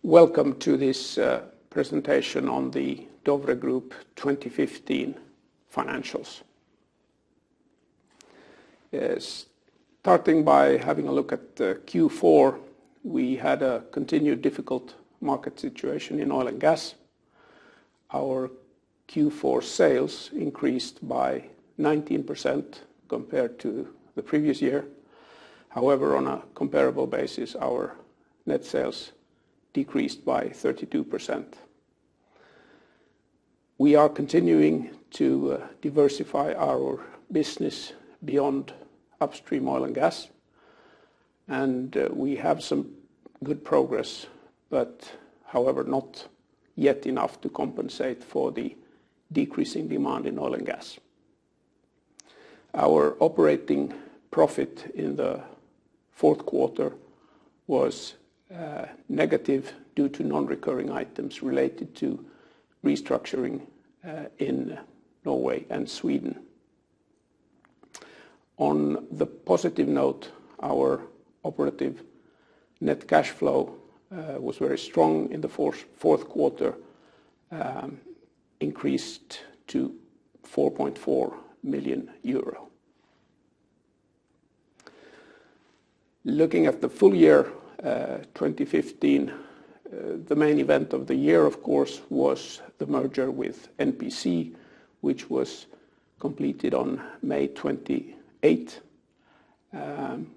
Welcome to this presentation on the Dovre Group 2015 financials. Starting by having a look at Q4, we had a continued difficult market situation in oil and gas. Our Q4 sales increased by 19% compared to the previous year. However, on a comparable basis, our net sales decreased by 32%. We are continuing to diversify our business beyond upstream oil and gas, and we have some good progress, but however not yet enough to compensate for the decreasing demand in oil and gas. Our operating profit in the fourth quarter was negative due to non-recurring items related to restructuring in Norway and Sweden. On the positive note, our operative net cash flow was very strong in the fourth quarter, increased to 4.4 million euro. Looking at the full year 2015, the main event of the year, of course, was the merger with NPC, which was completed on May 28.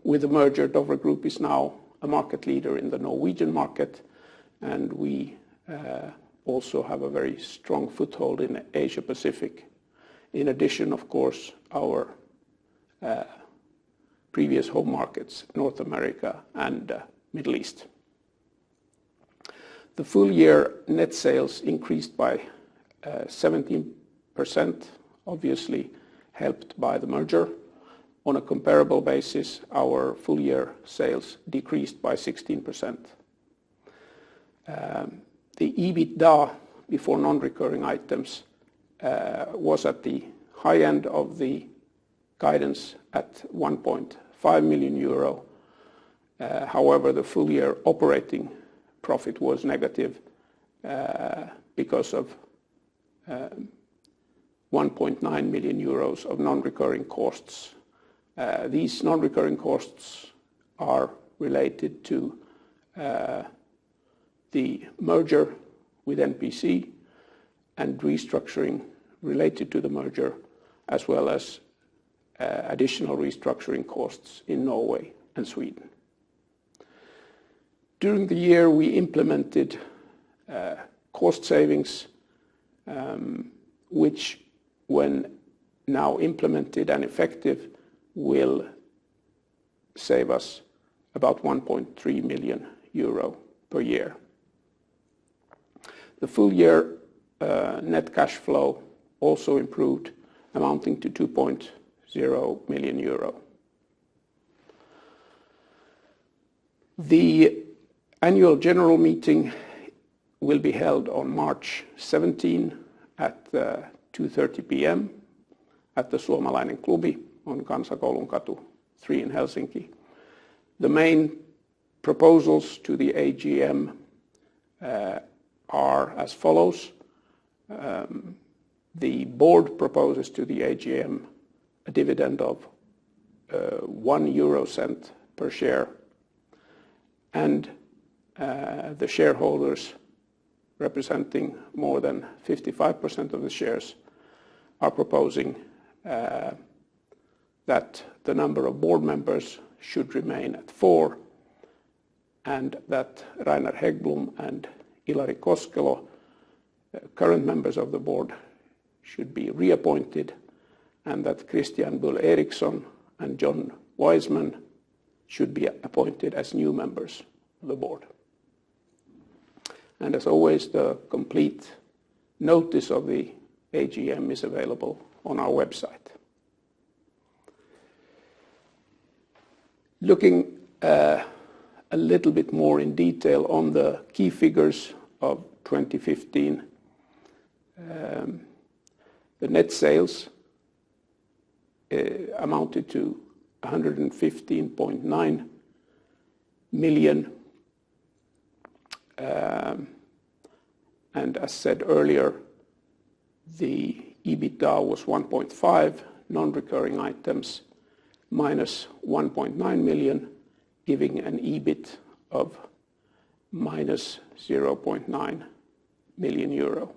With the merger, Dovre Group is now a market leader in the Norwegian market, and we also have a very strong foothold in Asia Pacific. In addition, of course, our previous home markets, North America and Middle East. The full year net sales increased by 17%, obviously helped by the merger. On a comparable basis, our full year sales decreased by 16%. The EBITDA before non-recurring items was at the high end of the guidance at 1.5 million euro. However, the full year operating profit was negative because of 1.9 million euros of non-recurring costs. These non-recurring costs are related to the merger with NPC and restructuring related to the merger, as well as additional restructuring costs in Norway and Sweden. During the year, we implemented cost savings, which, when now implemented and effective, will save us about 1.3 million euro per year. The full year net cash flow also improved, amounting to 2.0 million euro. The annual general meeting will be held on March 17 at 2:30 p.m. at the Suomalainen Klubi on Kansakoulunkatu 3 in Helsinki. The main proposals to the AGM are as follows. The board proposes to the AGM a dividend of 1 euro cent per share, and the shareholders representing more than 55% of the shares are proposing that the number of board members should remain at 4, and that Rainer Häggblom and Ilari Koskelo, current members of the board, should be reappointed, and that Christian Bull Eriksson and John Wiseman should be appointed as new members of the board. And as always, the complete notice of the AGM is available on our website. Looking a little bit more in detail on the key figures of 2015, the net sales amounted to 115.9 million. And as said earlier, the EBITDA was 1.5, non-recurring items minus 1.9 million, giving an EBIT of minus 0.9 million euro.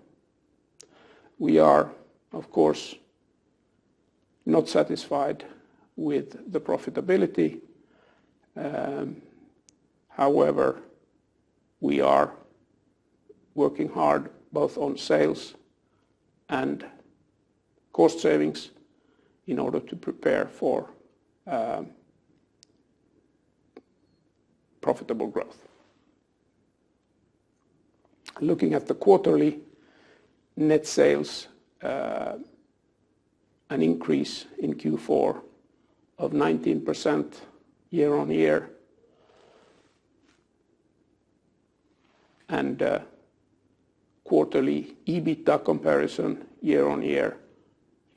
We are, of course, not satisfied with the profitability. However, we are working hard both on sales and cost savings in order to prepare for profitable growth. Looking at the quarterly net sales, an increase in Q4 of 19% year on year, and quarterly EBITDA comparison year on year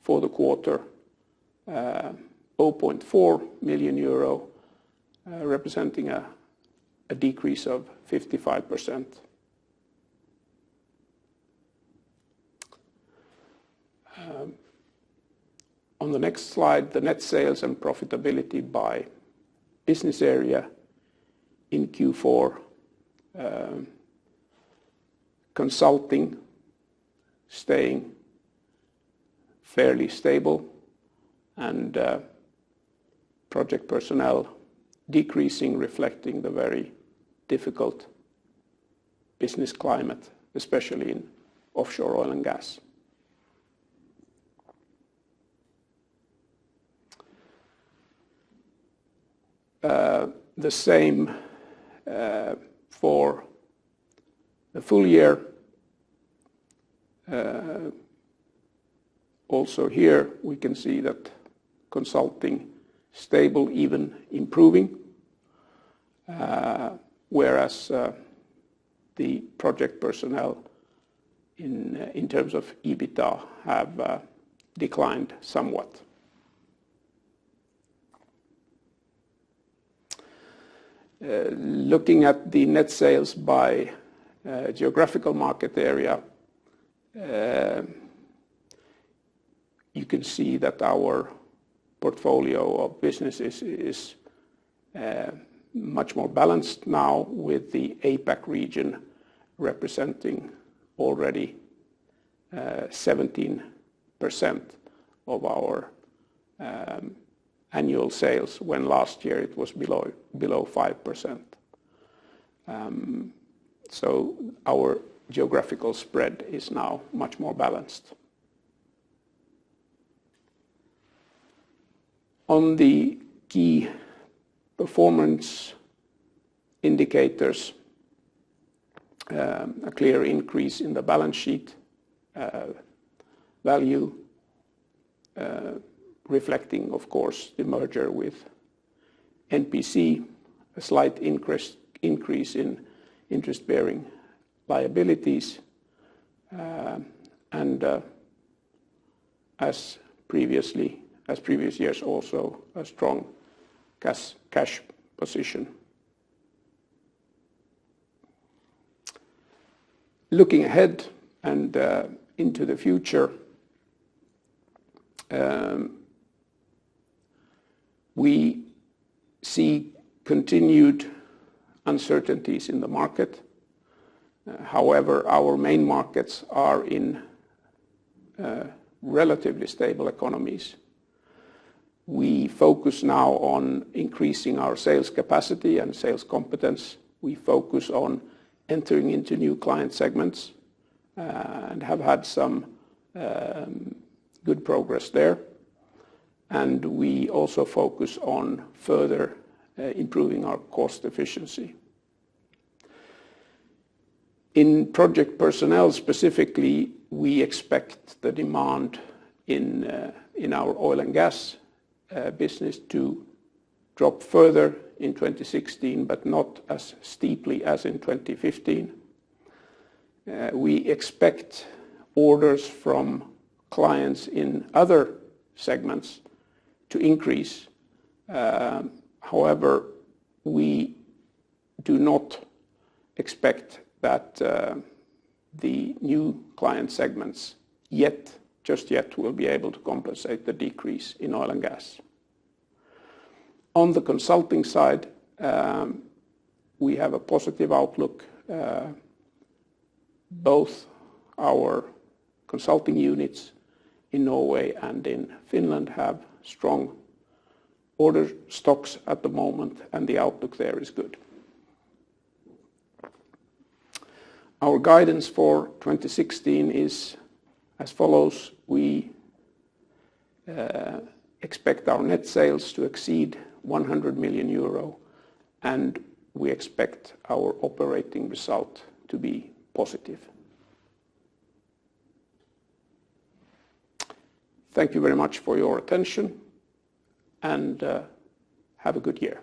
for the quarter, 0.4 million euro, representing a decrease of 55%. On the next slide, the net sales and profitability by business area in Q4. Consulting staying fairly stable, and project personnel decreasing, reflecting the very difficult business climate, especially in offshore oil and gas. The same for the full year. Also here we can see that consulting stable, even improving, whereas the project personnel in terms of EBITDA have declined somewhat. Looking at the net sales by geographical market area, you can see that our portfolio of businesses is much more balanced now, with the APAC region representing already 17% of our annual sales, when last year it was below 5%. So our geographical spread is now much more balanced. On the key performance indicators, a clear increase in the balance sheet value, reflecting, of course, the merger with NPC, a slight increase in interest-bearing liabilities, and as previous years, also a strong cash position. Looking ahead and into the future, we see continued uncertainties in the market. However, our main markets are in relatively stable economies. We focus now on increasing our sales capacity and sales competence. We focus on entering into new client segments and have had some good progress there. And we also focus on further improving our cost efficiency. In project personnel specifically, we expect the demand in our oil and gas business to drop further in 2016, but not as steeply as in 2015. We expect orders from clients in other segments to increase. However, we do not expect that the new client segments just yet will be able to compensate the decrease in oil and gas. On the consulting side, we have a positive outlook. Both our consulting units in Norway and in Finland have strong order stocks at the moment, and the outlook there is good. Our guidance for 2016 is as follows. We expect our net sales to exceed 100 million euro, and we expect our operating result to be positive. Thank you very much for your attention, and have a good year.